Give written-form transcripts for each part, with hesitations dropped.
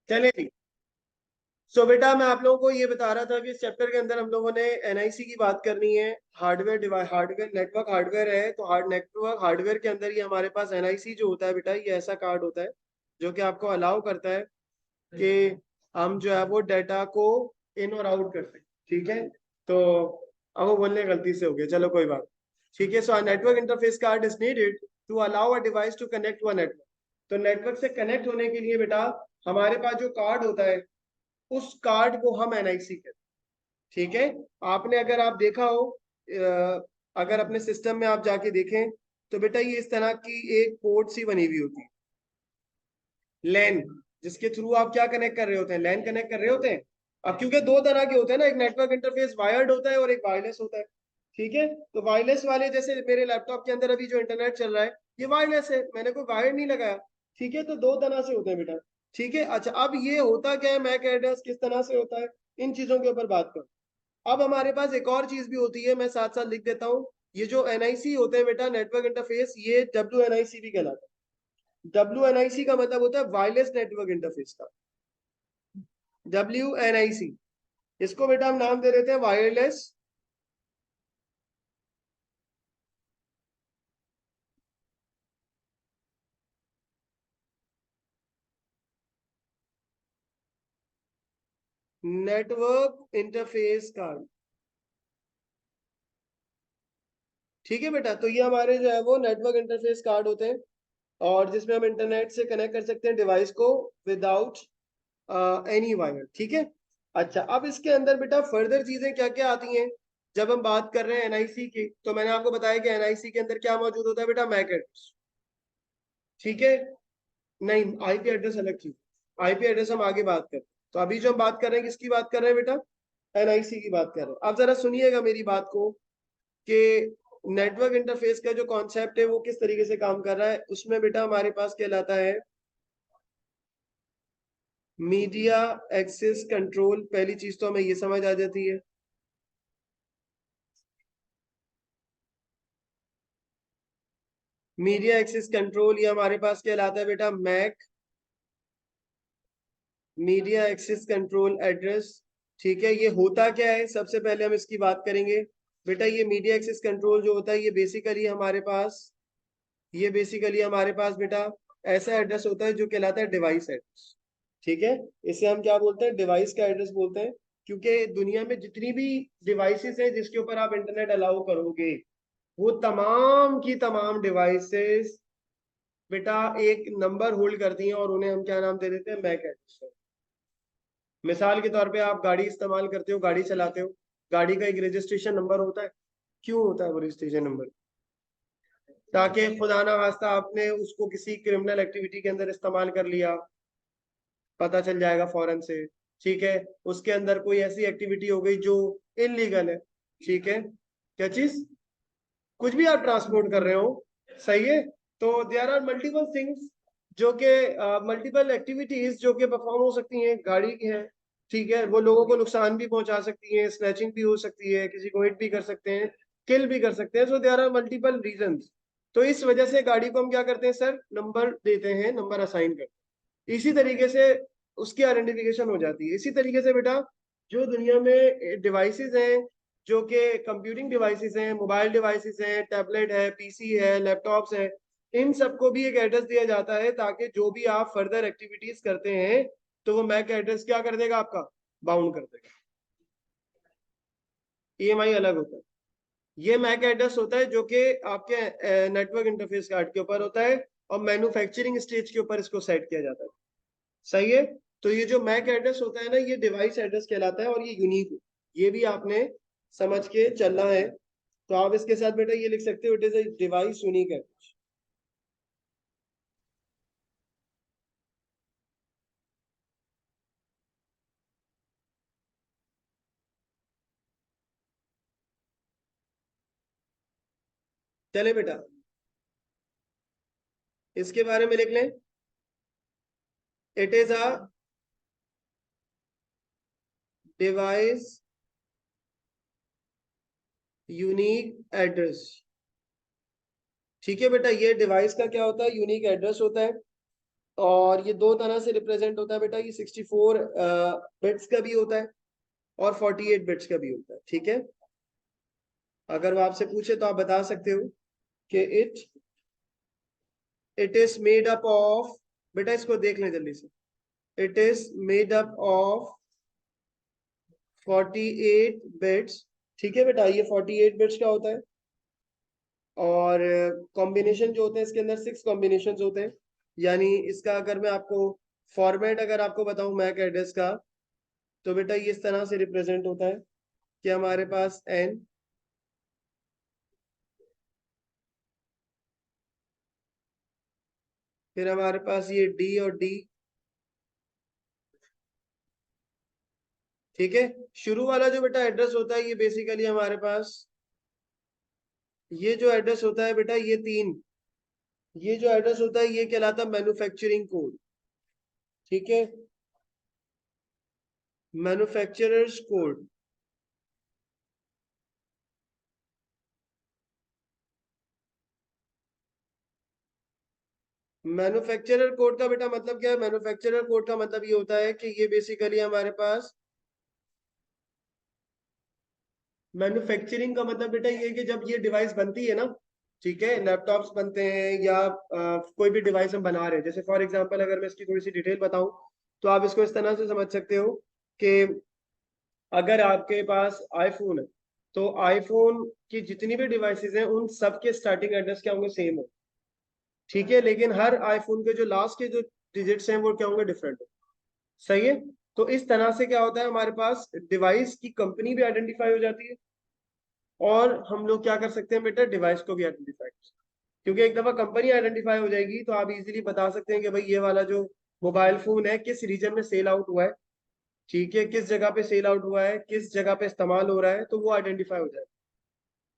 चले जी। सो बेटा मैं आप लोगों को ये बता रहा था कि इस चैप्टर के अंदर हम लोगों ने एनआईसी की बात करनी है। Hardware device, hardware network hardware है, तो नेटवर्क हार्डवेयर के अंदर ही हमारे पास एनआईसी जो होता है बेटा, ये ऐसा कार्ड होता है जो कि आपको अलाउ करता है कि हम जो है वो डाटा को इन और आउट कर सकते। ठीक है, तो अब वो बोलने गलती से हो गया, चलो कोई बात। ठीक है, so network interface card is needed to allow a device to connect to a network. तो नेटवर्क से कनेक्ट होने के लिए बेटा हमारे पास जो कार्ड होता है उस कार्ड को हम एनआईसी कहते हैं। ठीक है, आपने अगर आप देखा हो, अगर अपने सिस्टम में आप जाके देखें तो बेटा ये इस तरह की एक पोर्ट सी बनी हुई होती है, लैन, जिसके थ्रू आप क्या कनेक्ट कर रहे होते हैं, लैन कनेक्ट कर रहे होते हैं। अब क्योंकि दो तरह के होते हैं ना, एक नेटवर्क इंटरफेस वायर्ड होता है और एक वायरलेस होता है। ठीक है, तो वायरलेस वाले जैसे मेरे लैपटॉप के अंदर अभी जो इंटरनेट चल रहा है ये वायरलेस है, मैंने कोई वायर नहीं लगाया। ठीक है, तो दो तरह से होते हैं बेटा। ठीक है, अच्छा अब ये होता क्या है, मैक एड्रेस किस तरह से होता है, इन चीजों के ऊपर बात करो। अब हमारे पास एक और चीज भी होती है, मैं साथ साथ लिख देता हूँ। ये जो एनआईसी होते हैं बेटा, नेटवर्क इंटरफेस, ये डब्ल्यू भी कहलाता है। डब्ल्यू का मतलब होता है वायरलेस नेटवर्क इंटरफेस का, WNIC। इसको बेटा हम नाम दे देते हैं वायरलेस नेटवर्क इंटरफेस कार्ड। ठीक है बेटा, तो ये हमारे जो है वो नेटवर्क इंटरफेस कार्ड होते हैं, और जिसमें हम इंटरनेट से कनेक्ट कर सकते हैं डिवाइस को विदाउट एनी वायर। ठीक है, अच्छा अब इसके अंदर बेटा फर्दर चीजें क्या क्या आती हैं। जब हम बात कर रहे हैं एनआईसी की, तो मैंने आपको बताया कि एनआईसी के अंदर क्या मौजूद होता है बेटा, मैक एड्रेस। ठीक है, नहीं आईपी एड्रेस अलग चीज, आईपी एड्रेस हम आगे बात करें। तो अभी जो हम बात कर रहे हैं किसकी बात कर रहे हैं बेटा, एनआईसी की बात कर रहे हैं। अब जरा सुनिएगा मेरी बात को कि नेटवर्क इंटरफेस का जो कॉन्सेप्ट है वो किस तरीके से काम कर रहा है। उसमें बेटा हमारे पास कहलाता है मीडिया एक्सेस कंट्रोल। पहली चीज तो हमें ये समझ आ जाती है। मीडिया एक्सेस कंट्रोल ये हमारे पास कहलाता है बेटा MAC, media access control address. ठीक है, ये होता क्या है, सबसे पहले हम इसकी बात करेंगे। बेटा ये मीडिया एक्सेस कंट्रोल जो होता है ये बेसिकली हमारे पास बेटा ऐसा एड्रेस होता है जो कहलाता है डिवाइस एड्रेस। ठीक है, इसे हम क्या बोलते हैं, डिवाइस का एड्रेस बोलते हैं। क्योंकि दुनिया में जितनी भी डिवाइसेस हैं जिसके ऊपर आप इंटरनेट अलाउ करोगे, वो तमाम की तमाम डिवाइसेस बेटा एक नंबर होल्ड करती हैं, और उन्हें हम क्या नाम दे देते हैं, मैक एड्रेस। मिसाल के तौर पे आप गाड़ी इस्तेमाल करते हो, गाड़ी चलाते हो, गाड़ी का एक रजिस्ट्रेशन नंबर होता है। क्यों होता है वो रजिस्ट्रेशन नंबर, ताकि खुदा ना वास्ता आपने उसको किसी क्रिमिनल एक्टिविटी के अंदर इस्तेमाल कर लिया, पता चल जाएगा फौरन से। ठीक है, उसके अंदर कोई ऐसी एक्टिविटी हो गई जो इलीगल है। ठीक है, क्या चीज, कुछ भी आप ट्रांसपोर्ट कर रहे हो, सही है, तो देयर आर मल्टीपल थिंग्स जो कि मल्टीपल एक्टिविटीज जो कि परफॉर्म हो सकती हैं गाड़ी की है। ठीक है, वो लोगों को नुकसान भी पहुंचा सकती है, स्नैचिंग भी हो सकती है, किसी को हिट भी कर सकते हैं, किल भी कर सकते हैं। So there are multiple reasons. तो इस वजह से गाड़ी को हम क्या करते हैं सर, नंबर देते हैं, नंबर असाइन करते हैं। इसी तरीके से उसकी आइडेंटिफिकेशन हो जाती है। इसी तरीके से बेटा जो दुनिया में डिवाइसेस हैं, जो कि कंप्यूटिंग डिवाइसेस हैं, मोबाइल डिवाइसेस हैं, टैबलेट है, पीसी है, लैपटॉप्स हैं, इन सबको भी एक एड्रेस दिया जाता है, ताकि जो भी आप फर्दर एक्टिविटीज करते हैं तो वो मैक एड्रेस क्या कर देगा, आपका बाउंड कर देगा। EMI अलग होता है। ये मैक एड्रेस होता है जो कि आपके नेटवर्क इंटरफेस कार्ड के ऊपर होता है, और मैन्युफैक्चरिंग स्टेज के ऊपर इसको सेट किया जाता है। सही है, तो ये जो मैक एड्रेस होता है ना, ये डिवाइस एड्रेस कहलाता है, और ये यूनिक, ये भी आपने समझ के चलना है। तो आप इसके साथ बेटा ये लिख सकते हो, it is a device unique address. चले बेटा, इसके बारे में लिख लें, it is a device unique address. ठीक है बेटा, ये डिवाइस का क्या होता है, यूनिक एड्रेस होता है। और ये दो तरह से रिप्रेजेंट होता है बेटा, ये 64 बिट्स का भी होता है और 48 बिट्स का भी होता है। ठीक है, अगर वो आपसे पूछे तो आप बता सकते हो कि it is made up of, बेटा इसको देख लें जल्दी से, it is made up of 48 bits. ठीक है बेटा, ये 48 बिट्स का होता है और कॉम्बिनेशन जो होते हैं इसके अंदर 6 कॉम्बिनेशन होते हैं। यानी इसका अगर मैं आपको फॉर्मेट अगर आपको बताऊं मैक एड्रेस का, तो बेटा ये इस तरह से रिप्रेजेंट होता है कि हमारे पास n, फिर हमारे पास ये d और d। ठीक है, शुरू वाला जो बेटा एड्रेस होता है ये बेसिकली हमारे पास, ये जो एड्रेस होता है बेटा ये तीन, ये जो एड्रेस होता है ये कहलाता है मैन्युफैक्चरिंग कोड। ठीक है, मैन्युफैक्चरर्स कोड। मैन्युफैक्चरर कोड का बेटा मतलब क्या है? मैन्युफैक्चरर कोड का मतलब ये होता है कि ये बेसिकली हमारे पास, मैन्युफैक्चरिंग का मतलब बेटा ये है कि जब ये डिवाइस बनती है ना, ठीक है, लैपटॉप्स बनते हैं या कोई भी डिवाइस हम बना रहे हैं, जैसे फॉर एग्जांपल अगर मैं इसकी थोड़ी सी डिटेल बताऊं तो आप इसको इस तरह से समझ सकते हो कि अगर आपके पास आईफोन है तो आईफोन की जितनी भी डिवाइसेस हैं उन सब के स्टार्टिंग एड्रेस क्या होंगे? सेम हो। ठीक है, लेकिन हर आईफोन के जो लास्ट के जो डिजिट्स हैं वो क्या होंगे? डिफरेंट हो। सही है, तो इस तरह से क्या होता है हमारे पास डिवाइस की कंपनी भी आइडेंटिफाई हो जाती है और हम लोग क्या कर सकते हैं बेटा? डिवाइस को भी आइडेंटिफाई कर सकते हैं। क्योंकि एक दफा कंपनी आइडेंटिफाई हो जाएगी तो आप इजीली बता सकते हैं कि भाई ये वाला जो मोबाइल फोन है किस रीजन में सेल आउट हुआ है। ठीक है, किस जगह पे सेल आउट हुआ है, किस जगह पे इस्तेमाल हो रहा है, तो वो आइडेंटिफाई हो जाएगा।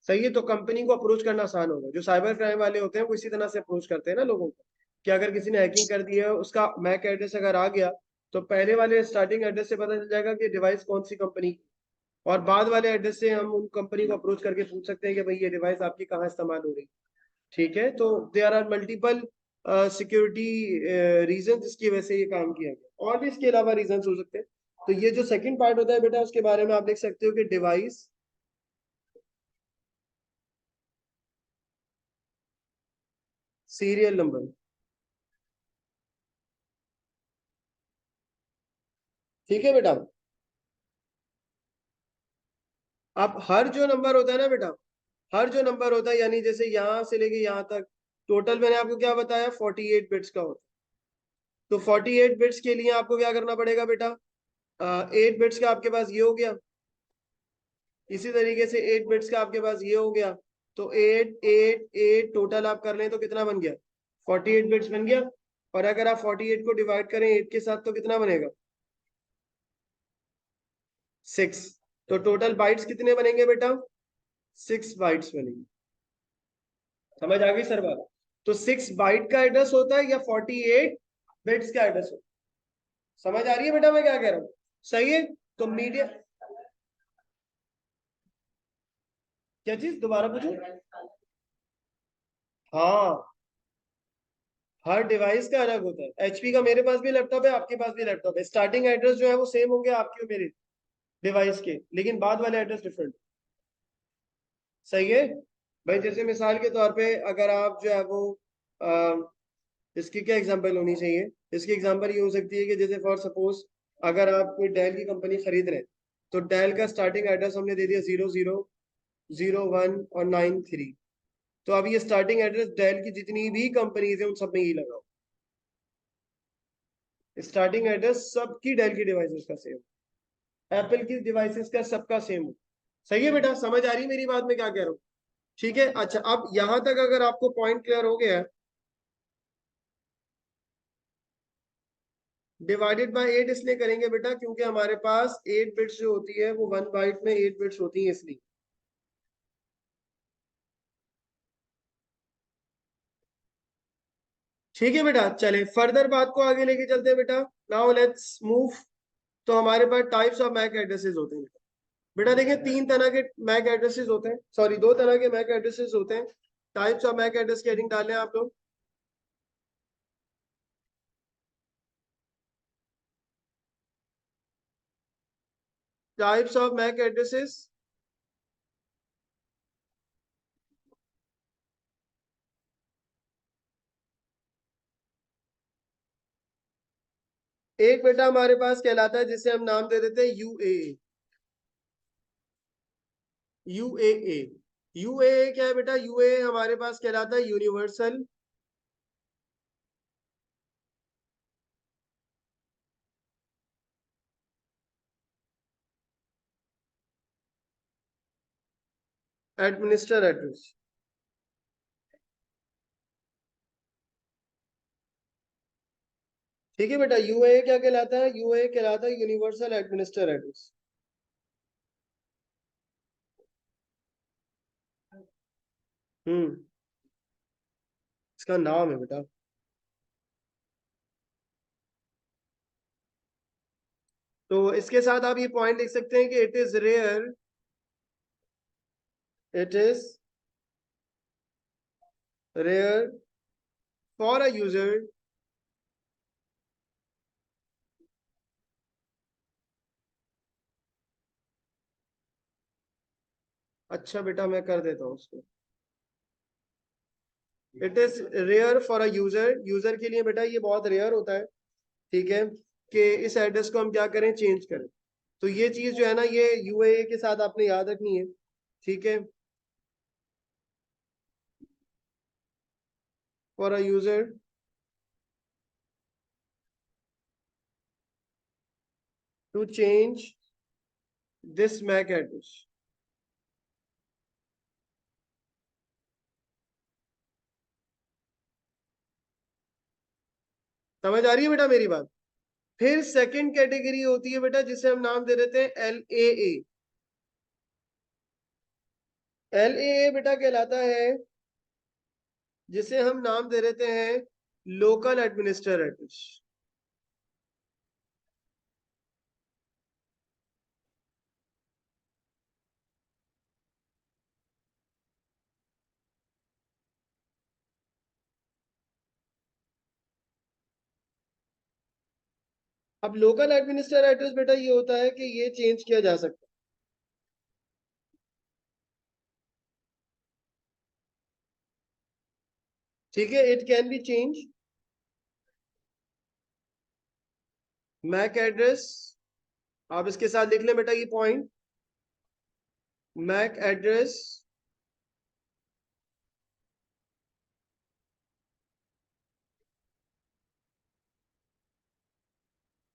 सही है, तो कंपनी को अप्रोच करना आसान होगा। जो साइबर क्राइम वाले होते हैं वो इसी तरह से अप्रोच करते हैं ना लोगों को, कि अगर किसी ने हैकिंग कर दी है उसका मैक एड्रेस अगर आ गया तो पहले वाले स्टार्टिंग एड्रेस से पता चल जाएगा कि डिवाइस कौन सी कंपनी की, और बाद वाले एड्रेस से हम उन कंपनी को अप्रोच करके पूछ सकते हैं कि भाई ये डिवाइस आपकी कहाँ इस्तेमाल हो रही है। ठीक है, तो there are multiple security reason जिसकी वजह से ये काम किया गया, और भी इसके अलावा रीजन हो सकते हैं। तो ये जो सेकंड पार्ट होता है बेटा उसके बारे में आप लिख सकते हो कि डिवाइस सीरियल नंबर। ठीक है बेटा, अब हर जो नंबर होता है ना बेटा, हर जो नंबर होता है यानी जैसे यहां से लेके यहां तक टोटल मैंने आपको क्या बताया? 48 बिट्स का होता है। तो 48 बिट्स के लिए आपको क्या करना पड़ेगा बेटा? 8 बिट्स का आपके पास ये हो गया, इसी तरीके से 8 बिट्स का आपके पास ये हो गया। तो 8 8 8 टोटल आप कर लें तो कितना बन गया? 48 बिट्स बन गया। और अगर आप 48 को डिवाइड करें 8 के साथ तो कितना बनेगा? 6। तो टोटल बाइट्स कितने बनेंगे बेटा? 6 बाइट्स बनेंगे। समझ आ गई सर बात? तो 6 बाइट का एड्रेस होता है या 48 बिट्स का एड्रेस होता है? समझ आ रही है बेटा मैं क्या कह रहा हूँ? सही है, तो मीडिया, क्या चीज दोबारा पूछो? हाँ, हर डिवाइस का अलग होता है। एचपी का मेरे पास भी लैपटॉप है, आपके पास भी लैपटॉप है, स्टार्टिंग एड्रेस जो है वो सेम होंगे आपके और मेरे डिवाइस के, लेकिन बाद वाले एड्रेस डिफरेंट। सही है भाई, जैसे मिसाल के तौर पे अगर आप जो है वो इसकी क्या एग्जांपल होनी चाहिए? इसकी एग्जांपल ये हो सकती है कि जैसे फॉर सपोज अगर आप कोई डेल की कंपनी खरीद रहे हैं तो डेल का स्टार्टिंग एड्रेस हमने दे दिया 00 01 और 93। तो अब ये स्टार्टिंग एड्रेस डेल की जितनी भी कंपनीज है उन सब में यही लगाओ। स्टार्टिंग एड्रेस सबकी डेल की डिवाइसेस का सेम, एप्पल की डिवाइसेस का सबका सेम हो। सही है बेटा, समझ आ रही है मेरी बात में क्या कह रहा हूँ? ठीक है, अच्छा अब यहां तक अगर आपको पॉइंट क्लियर हो गया है, डिवाइडेड बाय 8 इसलिए करेंगे बेटा क्योंकि हमारे पास 8 बिट्स जो होती है वो 1 बाइट में 8 बिट्स होती है इसलिए। ठीक है बेटा, चले फर्दर बात को आगे लेके चलते हैं बेटा। Now let's move. तो हमारे पास टाइप्स ऑफ मैक एड्रेसेस होते हैं बेटा। बेटा देखिए तीन तरह के मैक एड्रेसेस होते हैं, सॉरी दो तरह के मैक एड्रेसेस होते हैं। टाइप्स ऑफ मैक एड्रेस की हेडिंग डालें आप लोग। Types of MAC addresses. एक बेटा हमारे पास कहलाता है जिसे हम नाम दे देते हैं यूएए। यूएए यूएए क्या है बेटा? यूएए हमारे पास कहलाता है यूनिवर्सल एडमिनिस्टर एड्रेस। ठीक है बेटा, यूएए क्या कहलाता है? यूएए कहलाता है यूनिवर्सल एडमिनिस्टर एड्रेस। हम्म, इसका नाम है बेटा। तो इसके साथ आप ये पॉइंट लिख सकते हैं कि it is rare, it is rare for a user अच्छा बेटा, मैं कर देता हूँ उसको। It is rare for a user, user के लिए बेटा ये बहुत रेयर होता है, ठीक है, कि इस एड्रेस को हम क्या करें, चेंज करें। तो ये चीज जो है ना, ये यूएए के साथ आपने याद रखनी है, ठीक है। For a user to change this MAC address. समझ आ रही है बेटा मेरी बात? फिर सेकंड कैटेगरी होती है बेटा जिसे हम नाम दे देते हैं L A A. L A ए बेटा कहलाता है जिसे हम नाम दे देते हैं लोकल एडमिनिस्टर एड्रेस। अब लोकल एडमिनिस्टर एड्रेस बेटा ये होता है कि ये चेंज किया जा सकता है, ठीक है। It can be change MAC address, आप इसके साथ लिख लें बेटा ये point, MAC address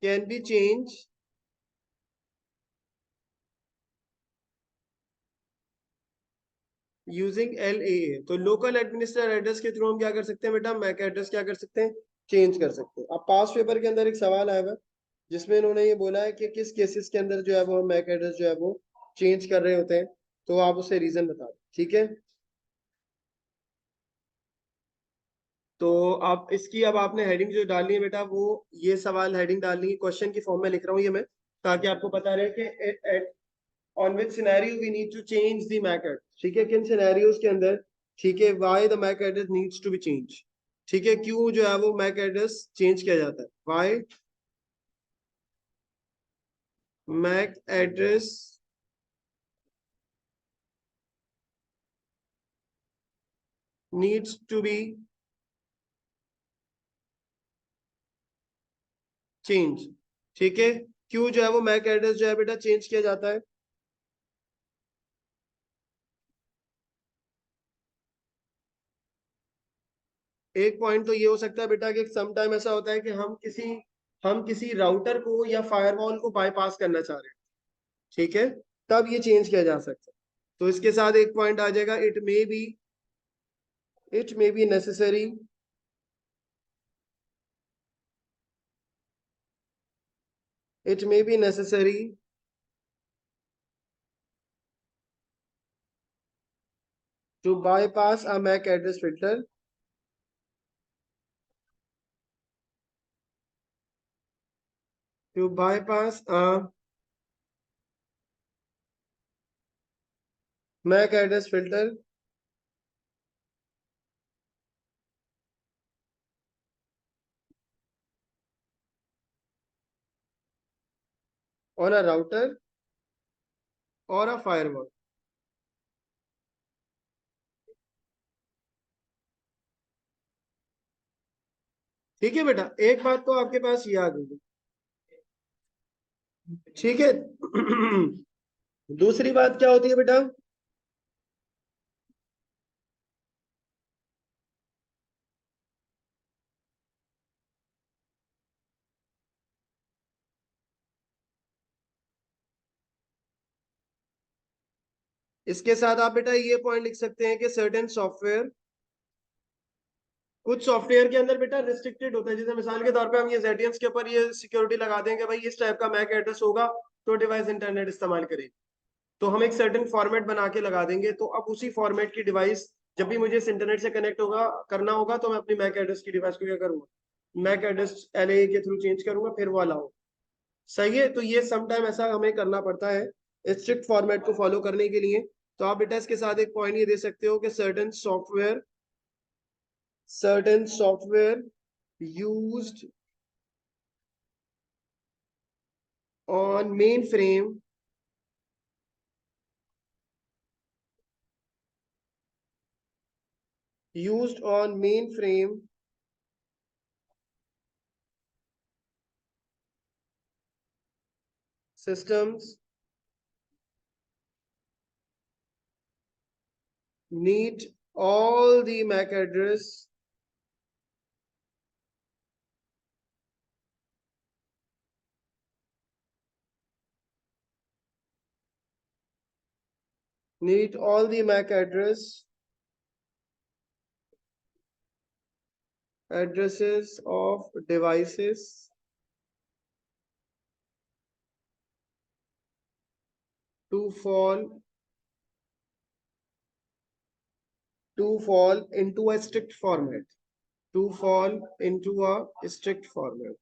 can be change using L A A. तो लोकल एडमिनिस्टर एड्रेस के थ्रू हम क्या कर सकते हैं बेटा, मैक एड्रेस क्या कर सकते हैं, चेंज कर सकते हैं। अब पास पेपर के अंदर एक सवाल आया हुआ है जिसमें इन्होंने ये बोला है कि किस केसेस के अंदर जो है वो हम मैक एड्रेस जो है वो चेंज कर रहे होते हैं, तो आप उसे रीजन बता दें, ठीक है। तो आप इसकी, अब आपने हेडिंग जो डालनी है बेटा, वो ये सवाल हेडिंग डालनी है, क्वेश्चन की फॉर्म में लिख रहा हूँ ये मैं, ताकि आपको पता रहे कि on which scenario we need to change the MAC address, ठीक है, किन सिनेरियोज के अंदर, ठीक है, why the MAC address needs to be change, ठीक है, क्यों जो है वो मैक एड्रेस चेंज किया जाता है, why MAC address needs to be change, ठीक है, क्यों जो है वो मैक एड्रेस जो है बेटा चेंज किया जाता है। एक पॉइंट तो ये हो सकता है बेटा कि सम टाइम ऐसा होता है कि हम किसी राउटर को या फायरवॉल को बाईपास करना चाह रहे हैं, ठीक है, तब ये चेंज किया जा सकता है। तो इसके साथ एक पॉइंट आ जाएगा, it may be necessary it may be necessary to bypass a MAC address filter to bypass a MAC address filter on a router और अ फायरवॉल। ठीक है बेटा, एक बात तो आपके पास याद होगी। ठीक है। दूसरी बात क्या होती है बेटा? इसके साथ आप बेटा ये पॉइंट लिख सकते हैं कि सर्टेन सॉफ्टवेयर, कुछ सॉफ्टवेयर के अंदर बेटा रिस्ट्रिक्टेड होता है। जैसे मिसाल के तौर पे हम ये ZTNs के ऊपर ये सिक्योरिटी लगा दें कि भाई इस टाइप का मैक एड्रेस होगा तो डिवाइस इंटरनेट इस्तेमाल करेगी। तो हम एक सर्टेन फॉर्मेट बना के लगा देंगे, तो अब उसी फॉर्मेट की डिवाइस जब भी मुझे इस इंटरनेट से कनेक्ट होगा करना होगा तो मैं अपनी मैक एड्रेस की डिवाइस को क्या करूंगा, मैक एड्रेस LA के थ्रू चेंज करूंगा, फिर वो अलाउ। सही है। तो ये सम टाइम ऐसा हमें करना पड़ता है स्ट्रिक्ट फॉर्मेट को फॉलो करने के लिए। तो आप बेटा इसके साथ एक पॉइंट ये दे सकते हो कि certain software used on mainframe systems need all the MAC address need all the MAC addresses of devices to fall into a strict format, to fall into a strict format।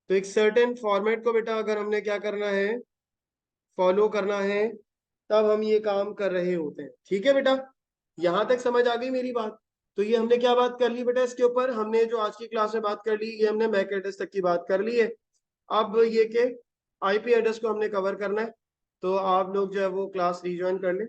तो एक certain format को बेटा अगर हमने क्या करना है, follow करना है, तब हम ये काम कर रहे होते हैं। ठीक है बेटा, यहां तक समझ आ गई मेरी बात? तो ये हमने क्या बात कर ली बेटा इसके ऊपर, हमने जो आज की क्लास में बात कर ली ये हमने मैक एड्रेस तक की बात कर ली है। अब ये के IP एड्रेस को हमने कवर करना है। तो आप लोग जो है वो क्लास रिज्वाइन कर लें।